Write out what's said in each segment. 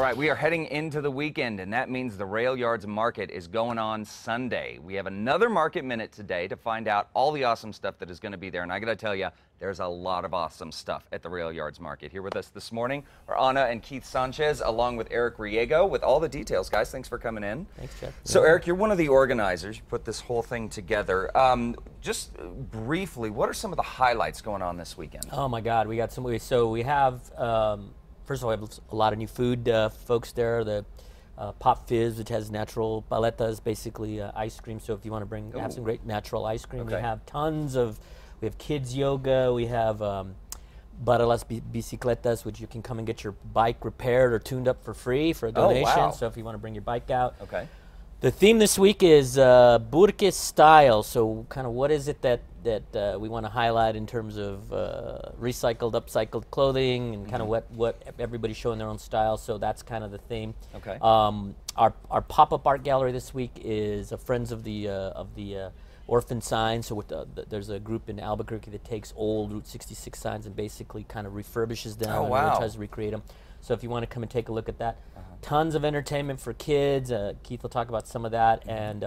All right, we are heading into the weekend, and that means the Rail Yards Market is going on Sunday. We have another Market Minute today to find out all the awesome stuff that is going to be there. And I got to tell you, there's a lot of awesome stuff at the Rail Yards Market. Here with us this morning are Ana and Keith Sanchez, along with Eric Riego, with all the details. Guys, thanks for coming in. Thanks, Jeff. So, Eric, you're one of the organizers. You put this whole thing together. Just briefly, what are some of the highlights going on this weekend? Oh my God, we got some. So we have. First of all, we have a lot of new food folks there. The Pop Fizz, which has natural paletas, basically ice cream. So if you want to have some great natural ice cream, Okay. we have tons of. We have kids yoga. We have Para las Bicicletas, which you can come and get your bike repaired or tuned up for free for a donation. wow. So if you want to bring your bike out. Okay. The theme this week is Burque style. So kind of what is it that we want to highlight in terms of recycled, upcycled clothing, and kind of what everybody's showing their own style. So that's kind of the theme. Okay. Our pop-up art gallery this week is Friends of the Orphan signs. So there's a group in Albuquerque that takes old Route 66 signs and basically kind of refurbishes them and really tries to recreate them. So if you want to come and take a look at that, tons of entertainment for kids. Keith will talk about some of that, and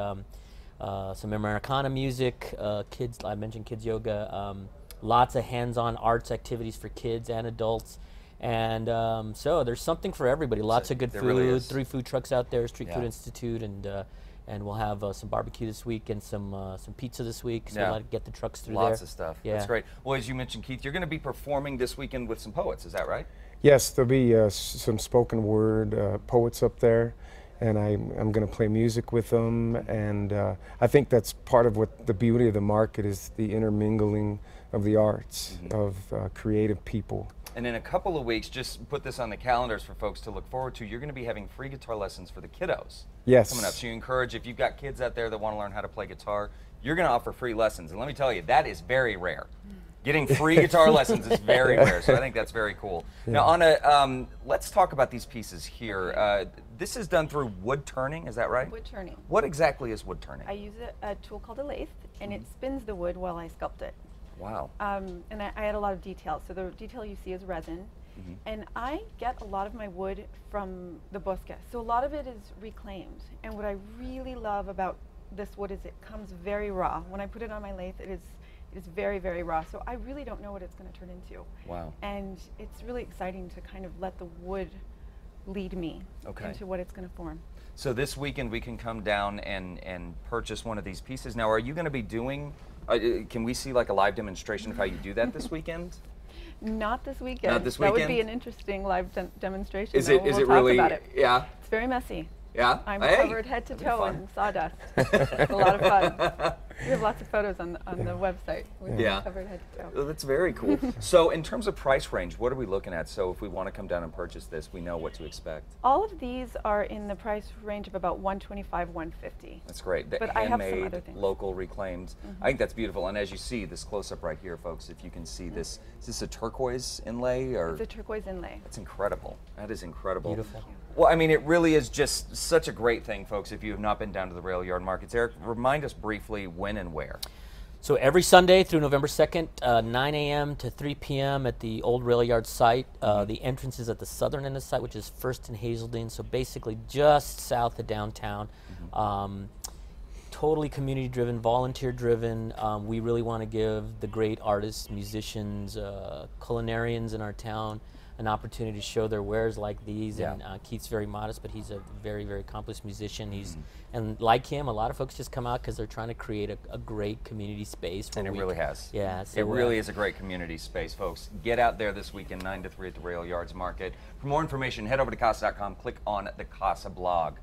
some Americana music. Kids, I mentioned kids yoga. Lots of hands-on arts activities for kids and adults. And so there's something for everybody. Lots of good food. Really 3 food trucks out there, Street Food Institute, and we'll have some barbecue this week and some pizza this week. So we'll get the trucks through there. Lots of stuff. Yeah. That's great. Well, as you mentioned, Keith, you're going to be performing this weekend with some poets. Is that right? Yes, there'll be some spoken word poets up there, and I'm going to play music with them. And I think that's part of what the beauty of the market is, the intermingling of the arts, of creative people. And in a couple of weeks, just put this on the calendars for folks to look forward to, you're going to be having free guitar lessons for the kiddos. Yes. Coming up. So you encourage, if you've got kids out there that want to learn how to play guitar, you're going to offer free lessons. And let me tell you, that is very rare. Getting free guitar lessons is very rare, so I think that's very cool. Yeah. Now, Ana, let's talk about these pieces here. This is done through wood turning, is that right? Wood turning. What exactly is wood turning? I use a tool called a lathe, and it spins the wood while I sculpt it. Wow. And I add a lot of detail. So the detail you see is resin. And I get a lot of my wood from the bosque. So a lot of it is reclaimed. And what I really love about this wood is it comes very raw. When I put it on my lathe, it is very, very raw. So I really don't know what it's going to turn into. Wow. And it's really exciting to kind of let the wood lead me into what it's going to form. So this weekend we can come down and purchase one of these pieces. Now, are you going to be doing, can we see like a live demonstration of how you do that this weekend? Not this weekend. Not this weekend? That would be an interesting live demonstration. Is it, we'll is it talk really? About it. Yeah. It's very messy. Yeah? I'm covered head to toe in sawdust. It's a lot of fun. We have lots of photos on the website. We're covered head to toe. Well, that's very cool. So in terms of price range, what are we looking at? So if we want to come down and purchase this, we know what to expect. All of these are in the price range of about $125, $150. That's great. But I have some other things. Local, reclaimed. I think that's beautiful. And as you see this close-up right here, folks, if you can see this, is this a turquoise inlay? Or? It's a turquoise inlay. That's incredible. That is incredible. Beautiful. Well, I mean, it really is just such a great thing, folks, if you have not been down to the Rail Yard Markets. Eric, remind us briefly when and where. So every Sunday through November 2nd, 9 a.m. to 3 p.m. at the old Rail Yard site. The entrance is at the southern end of the site, which is First and Hazelden, so basically just south of downtown. Totally community-driven, volunteer-driven. We really want to give the great artists, musicians, culinarians in our town an opportunity to show their wares like these. And Keith's very modest, but he's a very, very accomplished musician. And like him, a lot of folks just come out because they're trying to create a great community space. And it really has. Yeah. So it really is a great community space, folks. Get out there this weekend, 9 to 3 at the Rail Yards Market. For more information, head over to Casa.com, click on the Casa blog.